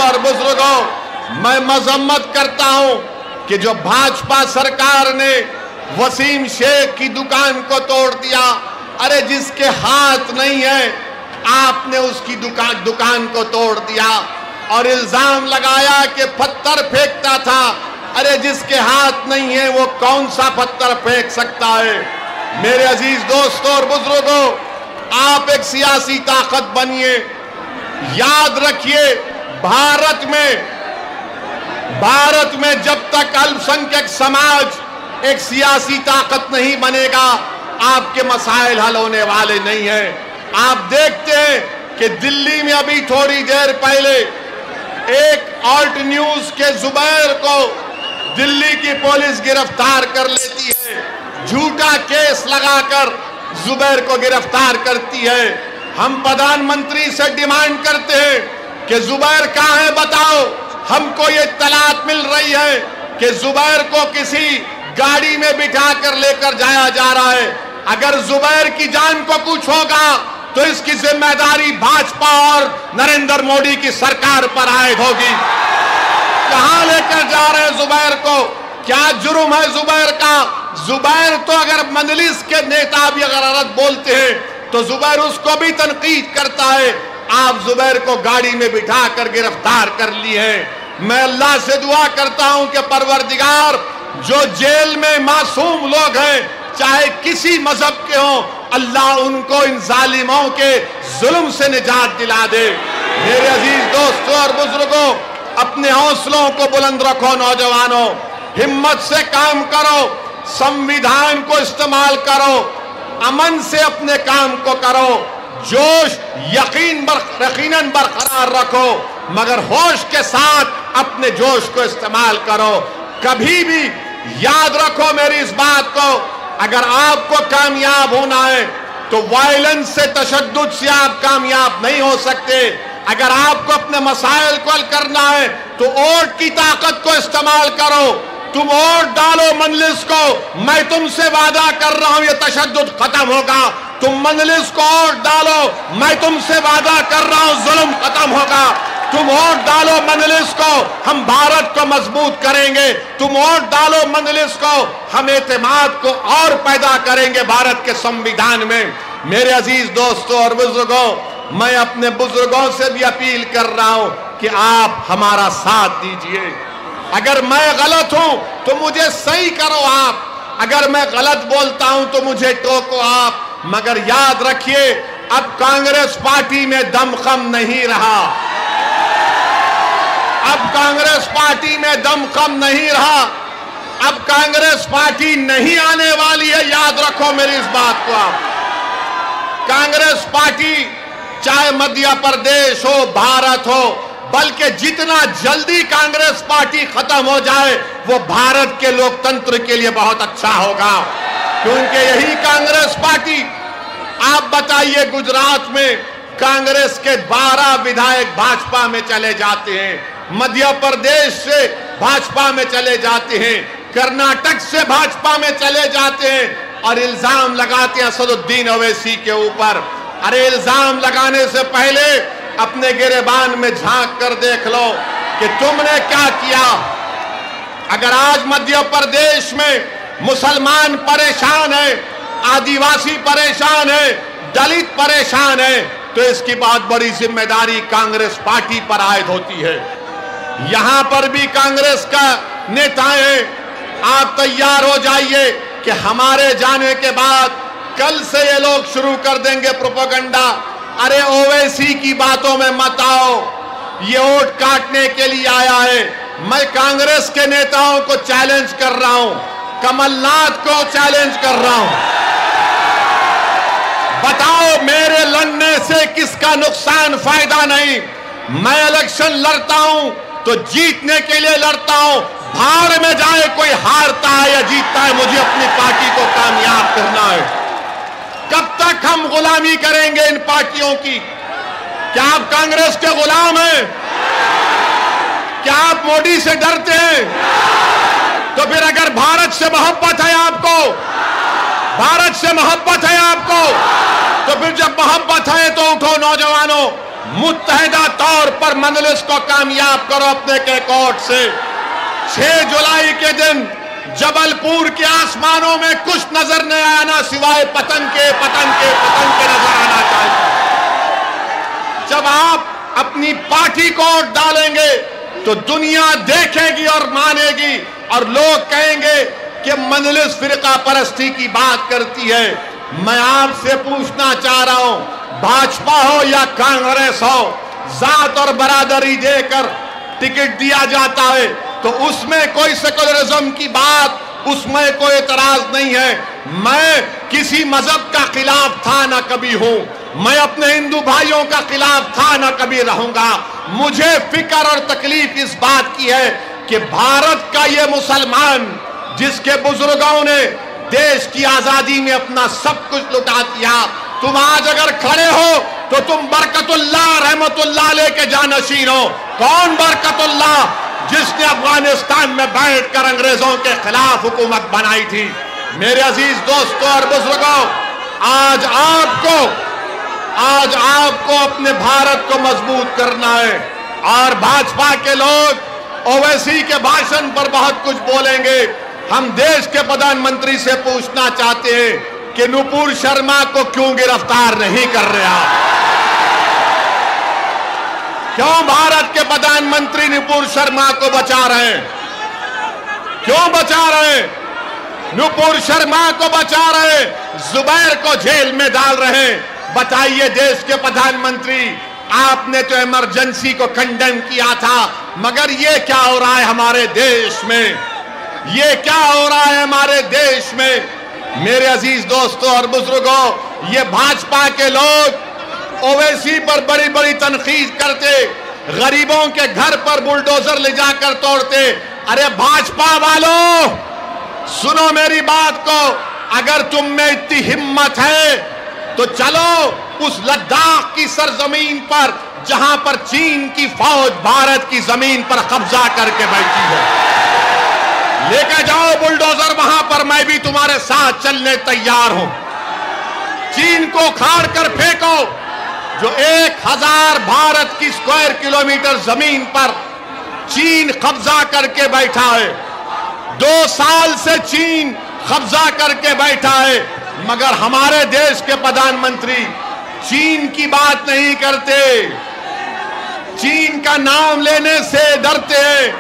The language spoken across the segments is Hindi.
और बुजुर्गों, मैं मजम्मत करता हूं कि जो भाजपा सरकार ने वसीम शेख की दुकान को तोड़ दिया, अरे जिसके हाथ नहीं है आपने उसकी दुकान को तोड़ दिया और इल्जाम लगाया कि पत्थर फेंकता था। अरे जिसके हाथ नहीं है वो कौन सा पत्थर फेंक सकता है। मेरे अजीज दोस्तों और बुजुर्गों, आप एक सियासी ताकत बनिए। याद रखिए, भारत में जब तक अल्पसंख्यक समाज एक सियासी ताकत नहीं बनेगा, आपके मसाइल हल होने वाले नहीं हैं। आप देखते हैं कि दिल्ली में अभी थोड़ी देर पहले एक ऑल्ट न्यूज के जुबैर को दिल्ली की पुलिस गिरफ्तार कर लेती है। झूठा केस लगाकर जुबैर को गिरफ्तार करती है। हम प्रधानमंत्री से डिमांड करते हैं कि जुबैर कहाँ है, बताओ। हमको ये इत्तलात मिल रही है कि जुबैर को किसी गाड़ी में बिठा कर लेकर जाया जा रहा है। अगर जुबैर की जान को कुछ होगा तो इसकी जिम्मेदारी भाजपा और नरेंद्र मोदी की सरकार पर आयद होगी। कहां लेकर जा रहे हैं जुबैर को? क्या जुर्म है जुबैर का? जुबैर तो अगर मजलिस के नेता भी अगर गलत बोलते हैं तो जुबैर उसको भी तनकीद करता है। आप जुबैर को गाड़ी में बिठा कर गिरफ्तार कर लिए हैं। मैं अल्लाह से दुआ करता हूं कि परवरदिगार, जो जेल में मासूम लोग हैं चाहे किसी मजहब के हों, अल्लाह उनको इन जालिमों के जुल्म से निजात दिला दे। मेरे अजीज दोस्तों और बुजुर्गों, अपने हौसलों को बुलंद रखो। नौजवानों, हिम्मत से काम करो, संविधान को इस्तेमाल करो, अमन से अपने काम को करो, जोश यकीनन बरकरार रखो, मगर होश के साथ अपने जोश को इस्तेमाल करो। कभी भी याद रखो मेरी इस बात को, अगर आपको कामयाब होना है तो वायलेंस से, तशद्दुद से आप कामयाब नहीं हो सकते। अगर आपको अपने मसाइल को हल करना है तो वोट की ताकत को इस्तेमाल करो। तुम वोट डालो मजलिस को, मैं तुमसे वादा कर रहा हूं ये तशद्दुद खत्म होगा। तुम मजलिस को वोट डालो, मैं तुमसे वादा कर रहा हूं जुल्म खत्म होगा। तुम वोट डालो मजलिस को, हम भारत को मजबूत करेंगे। तुम वोट डालो मजलिस को, हम एतमाद को और पैदा करेंगे भारत के संविधान में। मेरे अजीज दोस्तों और बुजुर्गों, मैं अपने बुजुर्गों से भी अपील कर रहा हूं कि आप हमारा साथ दीजिए। अगर मैं गलत हूं तो मुझे सही करो आप, अगर मैं गलत बोलता हूं तो मुझे टोको आप, मगर याद रखिए अब कांग्रेस पार्टी में दमखम नहीं रहा। अब कांग्रेस पार्टी में दमखम नहीं रहा। अब कांग्रेस पार्टी नहीं आने वाली है। याद रखो मेरी इस बात को आप। कांग्रेस पार्टी चाहे मध्य प्रदेश हो, भारत हो, बल्कि जितना जल्दी कांग्रेस पार्टी खत्म हो जाए वो भारत के लोकतंत्र के लिए बहुत अच्छा होगा, क्योंकि यही कांग्रेस पार्टी, आप बताइए, गुजरात में कांग्रेस के 12 विधायक भाजपा में चले जाते हैं, मध्य प्रदेश से भाजपा में चले जाते हैं, कर्नाटक से भाजपा में चले जाते हैं और इल्जाम लगाते हैं असदुद्दीन ओवैसी के ऊपर। अरे इल्जाम लगाने से पहले अपने गिरेबान में झांक कर देख लो कि तुमने क्या किया। अगर आज मध्य प्रदेश में मुसलमान परेशान है, आदिवासी परेशान है, दलित परेशान है, तो इसकी बहुत बड़ी जिम्मेदारी कांग्रेस पार्टी पर आयद होती है। यहां पर भी कांग्रेस का नेताएं हैं, आप तैयार हो जाइए कि हमारे जाने के बाद कल से ये लोग शुरू कर देंगे प्रोपेगेंडा। अरे ओवैसी की बातों में मत आओ, ये वोट काटने के लिए आया है। मैं कांग्रेस के नेताओं को चैलेंज कर रहा हूं, कमलनाथ को चैलेंज कर रहा हूं, बताओ मेरे लड़ने से किसका नुकसान, फायदा नहीं। मैं इलेक्शन लड़ता हूं तो जीतने के लिए लड़ता हूं, भाड़ में जाए कोई हारता है या जीतता है, मुझे अपनी पार्टी को कामयाब करना है। कब तक हम गुलामी करेंगे इन पार्टियों की? क्या आप कांग्रेस के गुलाम हैं? क्या आप मोदी से डरते हैं? तो फिर अगर भारत से मोहब्बत है आपको, भारत से मोहब्बत है आपको, तो फिर जब मोहब्बत है तो उठो नौजवानों, मुत्तहिदा तौर पर मजलिस को कामयाब करो अपने कैकोट से। 6 जुलाई के दिन जबलपुर के आसमानों में कुछ नजर नहीं आना सिवाय पतंग के नजर आना चाहिए। जब आप अपनी पार्टी को वोट डालेंगे तो दुनिया देखेगी और मानेगी और लोग कहेंगे कि मजलिस फिरका परस्ती की बात करती है। मैं आपसे पूछना चाह रहा हूं, भाजपा हो या कांग्रेस हो, जात और बरादरी देकर टिकट दिया जाता है तो उसमें कोई सेकुलरिज्म की बात, उसमें कोई एतराज नहीं है। मैं किसी मजहब का खिलाफ था ना कभी हूं, मैं अपने हिंदू भाइयों का खिलाफ था ना कभी रहूंगा। मुझे फिक्र और तकलीफ इस बात की है कि भारत का ये मुसलमान जिसके बुजुर्गों ने देश की आजादी में अपना सब कुछ लुटा दिया, तुम आज अगर खड़े हो तो तुम बरकतुल्लाह रहमतुल्लाह लेके जानशीन हो। कौन बरकतुल्लाह? जिसने अफगानिस्तान में बैठकर अंग्रेजों के खिलाफ हुकूमत बनाई थी। मेरे अजीज दोस्तों और बुजुर्गों, आज आपको अपने भारत को मजबूत करना है। और भाजपा के लोग ओवैसी के भाषण पर बहुत कुछ बोलेंगे। हम देश के प्रधानमंत्री से पूछना चाहते हैं कि नुपुर शर्मा को क्यों गिरफ्तार नहीं कर रहे आप? क्यों भारत के प्रधानमंत्री नुपुर शर्मा को बचा रहे हैं? क्यों बचा रहे हैं? नुपुर शर्मा को बचा रहे, जुबैर को जेल में डाल रहे हैं। बताइए देश के प्रधानमंत्री, आपने तो इमरजेंसी को कंडेम किया था, मगर ये क्या हो रहा है हमारे देश में? ये क्या हो रहा है हमारे देश में? मेरे अजीज दोस्तों और बुजुर्गों, ये भाजपा के लोग ओवैसी पर बड़ी बड़ी तनकीद करते, गरीबों के घर पर बुलडोजर ले जाकर तोड़ते। अरे भाजपा वालों, सुनो मेरी बात को, अगर तुम में इतनी हिम्मत है तो चलो उस लद्दाख की सरजमीन पर जहां पर चीन की फौज भारत की जमीन पर कब्जा करके बैठी है, लेकर जाओ बुलडोजर वहां पर, मैं भी तुम्हारे साथ चलने तैयार हूं। चीन को खाड़ कर फेंको जो 1000 भारत की स्क्वायर किलोमीटर जमीन पर चीन कब्जा करके बैठा है। 2 साल से चीन कब्जा करके बैठा है, मगर हमारे देश के प्रधानमंत्री चीन की बात नहीं करते, चीन का नाम लेने से डरते हैं।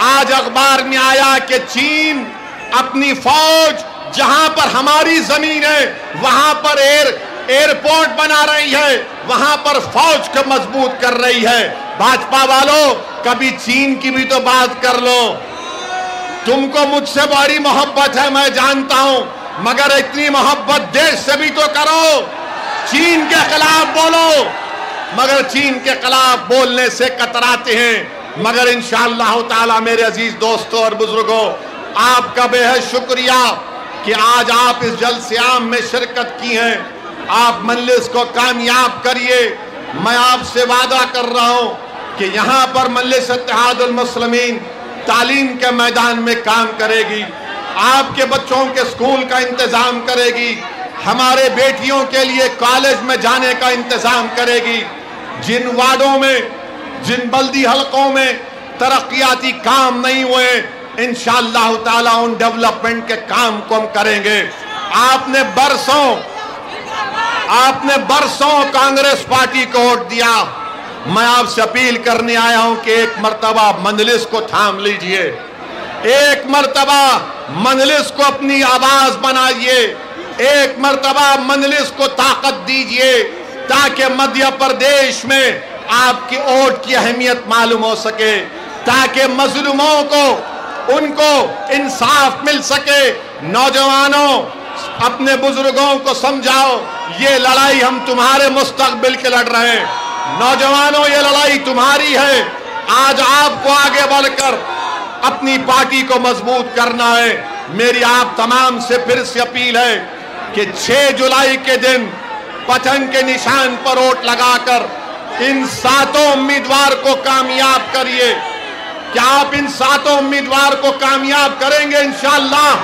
आज अखबार में आया कि चीन अपनी फौज जहां पर हमारी जमीन है वहां पर एयरपोर्ट बना रही है, वहां पर फौज को मजबूत कर रही है। भाजपा वालों, कभी चीन की भी तो बात कर लो। तुमको मुझसे बड़ी मोहब्बत है, मैं जानता हूं, मगर इतनी मोहब्बत देश से भी तो करो। चीन के खिलाफ बोलो, मगर चीन के खिलाफ बोलने से कतराते हैं। मगर इंशाअल्लाह ताला मेरे अजीज दोस्तों और बुजुर्गों, आपका बेहद शुक्रिया कि आज आप इस जलसे-आम में शिरकत की हैं। आप मजलिस को कामयाब करिए। मैं आपसे वादा कर रहा हूं कि यहां पर मजलिस इत्तेहादुल मुस्लिमीन तालीम के मैदान में काम करेगी, आपके बच्चों के स्कूल का इंतजाम करेगी, हमारे बेटियों के लिए कॉलेज में जाने का इंतजाम करेगी। जिन वार्डों में, जिन बल्दी हलकों में तरक्याती काम नहीं हुए, इंशाअल्लाह ताला उन डेवलपमेंट के काम को हम करेंगे। आपने बरसों कांग्रेस पार्टी को वोट दिया। मैं आपसे अपील करने आया हूं कि एक मर्तबा मजलिस को थाम लीजिए, एक मर्तबा मजलिस को अपनी आवाज बनाइए, एक मर्तबा मजलिस को ताकत दीजिए, ताकि मध्य प्रदेश में आपकी वोट की अहमियत मालूम हो सके, ताकि मजलूमों को उनको इंसाफ मिल सके। नौजवानों, अपने बुजुर्गों को समझाओ, ये लड़ाई हम तुम्हारे मुस्तकबिल के लड़ रहे हैं। नौजवानों, ये लड़ाई तुम्हारी है। आज आपको आगे बढ़कर अपनी पार्टी को मजबूत करना है। मेरी आप तमाम से फिर से अपील है कि 6 जुलाई के दिन पतंग के निशान पर वोट लगाकर इन 7 उम्मीदवार को कामयाब करिए। क्या आप इन 7 उम्मीदवार को कामयाब करेंगे इंशाअल्लाह?